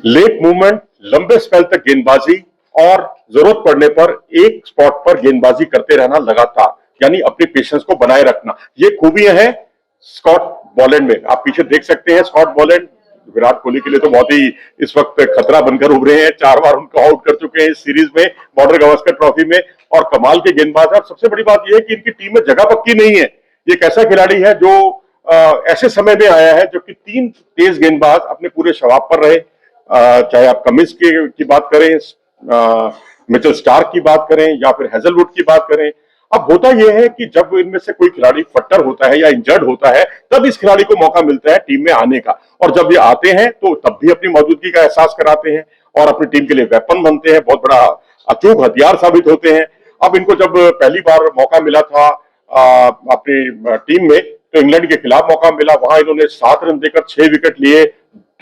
Late movement, लंबे spell तक गेंदबाजी और जरूरत पड़ने पर एक स्पॉट पर गेंदबाजी करते रहना लगातार, यानी अपनी पेशेंस को बनाए रखना, ये खूबियां हैं स्कॉट बॉलैंड में। आप पीछे देख सकते हैं स्कॉट बॉलैंड विराट कोहली के लिए तो बहुत ही इस वक्त खतरा बनकर उभरे हैं। 4 बार उनको आउट कर चुके हैं इस सीरीज में, बॉर्डर गावस्कर ट्रॉफी में, और कमाल के गेंदबाज है। सबसे बड़ी बात यह है कि इनकी टीम में जगह पक्की नहीं है। ये एक ऐसा खिलाड़ी है जो ऐसे समय में आया है जबकि 3 तेज गेंदबाज अपने पूरे शबाब पर रहे। चाहे आप कमिंस की बात करें, मिचेल स्टार्क की बात करें या फिर हेजलवुड की बात करें। अब होता यह है कि जब इनमें से कोई खिलाड़ी फट्टर होता है या इंजर्ड होता है तब इस खिलाड़ी को मौका मिलता है टीम में आने का, और जब ये आते हैं तो तब भी अपनी मौजूदगी का एहसास कराते हैं और अपनी टीम के लिए वेपन बनते हैं, बहुत बड़ा अचूक हथियार साबित होते हैं। अब इनको जब पहली बार मौका मिला था अपनी टीम में तो इंग्लैंड के खिलाफ मौका मिला, वहां इन्होंने 7 रन देकर 6 विकेट लिए।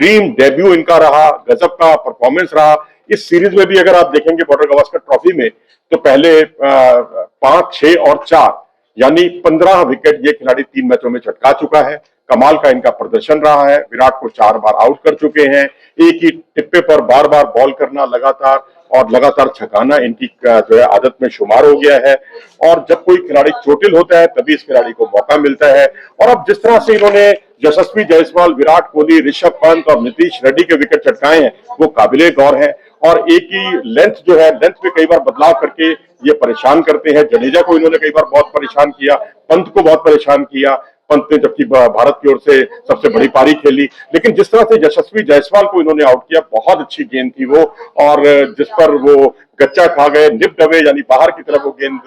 ड्रीम डेब्यू इनका रहा, गजब का परफॉर्मेंस रहा। इस सीरीज में भी अगर आप देखेंगे बॉर्डर गावस्कर ट्रॉफी में तो पहले 5, 6 और 4 यानी 15 विकेट ये खिलाड़ी 3 मैचों में चटका चुका है। कमाल का इनका प्रदर्शन रहा है। विराट को 4 बार आउट कर चुके हैं। एक ही टिप्पे पर बार बार बॉल करना लगातार और लगातार छकाना इनकी जो है आदत में शुमार हो गया है। और जब कोई खिलाड़ी चोटिल होता है तभी इस खिलाड़ी को मौका मिलता है। और अब जिस तरह से इन्होंने यशस्वी जायसवाल, विराट कोहली, ऋषभ पंत और नीतीश रेड्डी के विकेट चटकाए हैं वो काबिले गौर है। और एक ही लेंथ जो है, लेंथ में कई बार बदलाव करके ये परेशान करते हैं। जडेजा को इन्होंने कई बार बहुत परेशान किया, पंत को बहुत परेशान किया। पंत ने जबकि भारत की ओर से सबसे बड़ी पारी खेली, लेकिन जिस तरह से यशस्वी जायसवाल को इन्होंने आउट किया, बहुत अच्छी गेंद थी वो, और जिस पर वो गच्चा खा गए, निप्ड अवे यानी बाहर की तरफ वो गेंद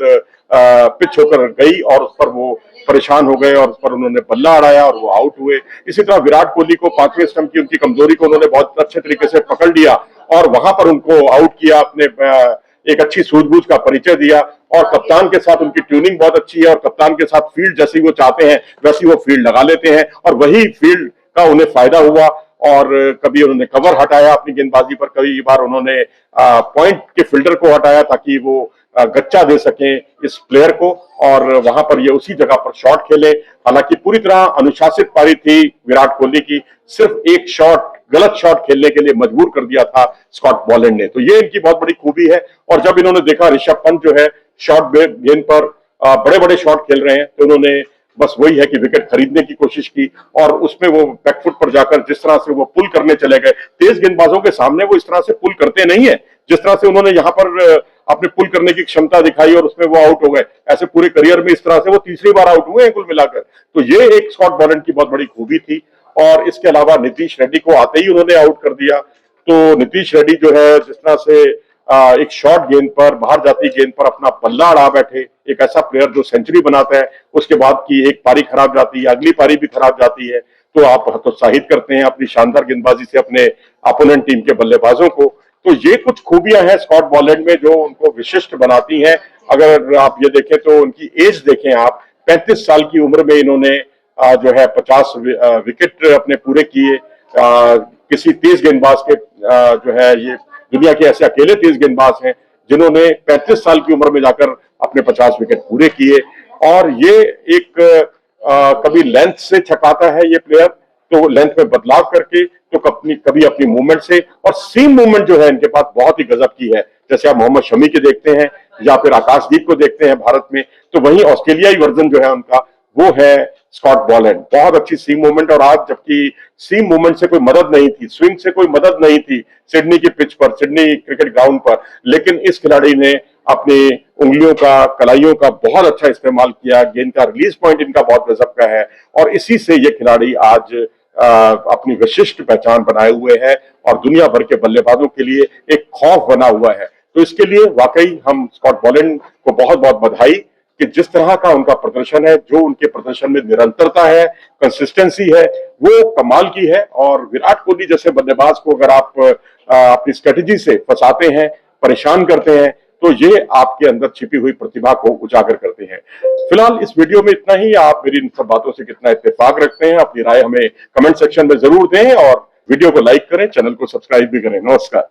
पिच होकर गई और उस पर वो परेशान हो गए और उस पर उन्होंने बल्ला अड़ाया और वो आउट हुए। इसी तरह विराट कोहली को 5वें स्टंप की उनकी कमजोरी को उन्होंने बहुत अच्छे तरीके से पकड़ लिया और वहां पर उनको आउट किया, अपने एक अच्छी सूझबूझ का परिचय दिया। और कप्तान के साथ उनकी ट्यूनिंग बहुत अच्छी है और कप्तान के साथ फील्ड जैसी वो चाहते हैं वैसी वो फील्ड लगा लेते हैं और वही फील्ड का उन्हें फायदा हुआ। और कभी उन्होंने कवर हटाया अपनी गेंदबाजी पर, कई बार उन्होंने पॉइंट के फील्डर को हटाया ताकि वो गच्चा दे सके इस प्लेयर को, और वहां पर ये उसी जगह पर शॉट खेले। हालांकि पूरी तरह अनुशासित पारी थी विराट कोहली की, सिर्फ एक शॉट, गलत शॉट खेलने के लिए मजबूर कर दिया था स्कॉट बॉलैंड ने, तो ये इनकी बहुत बड़ी खूबी है। और जब इन्होंने देखा ऋषभ पंत जो है शॉर्ट गेंद पर बड़े बड़े शॉट खेल रहे हैं तो उन्होंने बस वही है कि विकेट खरीदने की कोशिश की और उसमें वो बैकफुट पर जाकर जिस तरह से वो पुल करने चले गए। तेज गेंदबाजों के सामने वो इस तरह से पुल करते नहीं है जिस तरह से उन्होंने यहाँ पर अपने पुल करने की क्षमता दिखाई और उसमें वो आउट हो गए। ऐसे पूरे करियर में इस तरह से वो तीसरी बार आउट हुए हैं कुल मिलाकर, तो ये एक स्कॉट बॉलैंड की बहुत बड़ी खूबी थी। और इसके अलावा नीतीश रेड्डी को आते ही उन्होंने आउट कर दिया। तो नीतीश रेड्डी जो है जिस तरह से एक शॉर्ट गेंद पर, बाहर जाती गेंद पर अपना पल्ला अड़ा बैठे, एक ऐसा प्लेयर जो सेंचुरी बनाता है, उसके बाद की एक पारी खराब जाती है, अगली पारी भी खराब जाती है, तो आप हतोत्साहित करते हैं अपनी शानदार गेंदबाजी से अपने अपोनेंट टीम के बल्लेबाजों को। तो ये कुछ खूबियां हैं स्कॉट बॉलैंड में जो उनको विशिष्ट बनाती हैं। अगर आप ये देखें तो उनकी एज देखें आप, 35 साल की उम्र में इन्होंने जो है 50 विकेट अपने पूरे किए। किसी तेज गेंदबाज के जो है ये दुनिया के ऐसे अकेले तेज गेंदबाज हैं जिन्होंने 35 साल की उम्र में जाकर अपने 50 विकेट पूरे किए। और ये एक कभी लेंथ से छकाता है ये प्लेयर, तो लेंथ में बदलाव करके, तो कभी अपनी मूवमेंट से, और सीम मूवमेंट जो है इनके पास बहुत ही गजब की है। जैसे आप मोहम्मद शमी के देखते हैं या फिर आकाशदीप को देखते हैं भारत में, तो वहीं ऑस्ट्रेलियाई वर्जन जो है उनका वो है स्कॉट बॉलैंड। बहुत अच्छी सीम मूवमेंट, और आज जबकि सीम मूवमेंट से कोई मदद नहीं थी, स्विंग से कोई मदद नहीं थी सिडनी की पिच पर, सिडनी क्रिकेट ग्राउंड पर, लेकिन इस खिलाड़ी ने अपनी उंगलियों का, कलाइयों का बहुत अच्छा इस्तेमाल किया। गेंद का रिलीज पॉइंट इनका बहुत गजब का है और इसी से ये खिलाड़ी आज अपनी विशिष्ट पहचान बनाए हुए हैं और दुनिया भर के बल्लेबाजों के लिए एक खौफ बना हुआ है। तो इसके लिए वाकई हम स्कॉट बॉलैंड को बहुत बहुत बधाई कि जिस तरह का उनका प्रदर्शन है, जो उनके प्रदर्शन में निरंतरता है, कंसिस्टेंसी है, वो कमाल की है। और विराट कोहली जैसे बल्लेबाज को अगर आप अपनी स्ट्रेटेजी से फंसाते हैं, परेशान करते हैं, तो ये आपके अंदर छिपी हुई प्रतिभा को उजागर करते हैं। फिलहाल इस वीडियो में इतना ही। आप मेरी इन सब बातों से कितना इत्तेफाक रखते हैं, अपनी राय हमें कमेंट सेक्शन में जरूर दें और वीडियो को लाइक करें, चैनल को सब्सक्राइब भी करें। नमस्कार।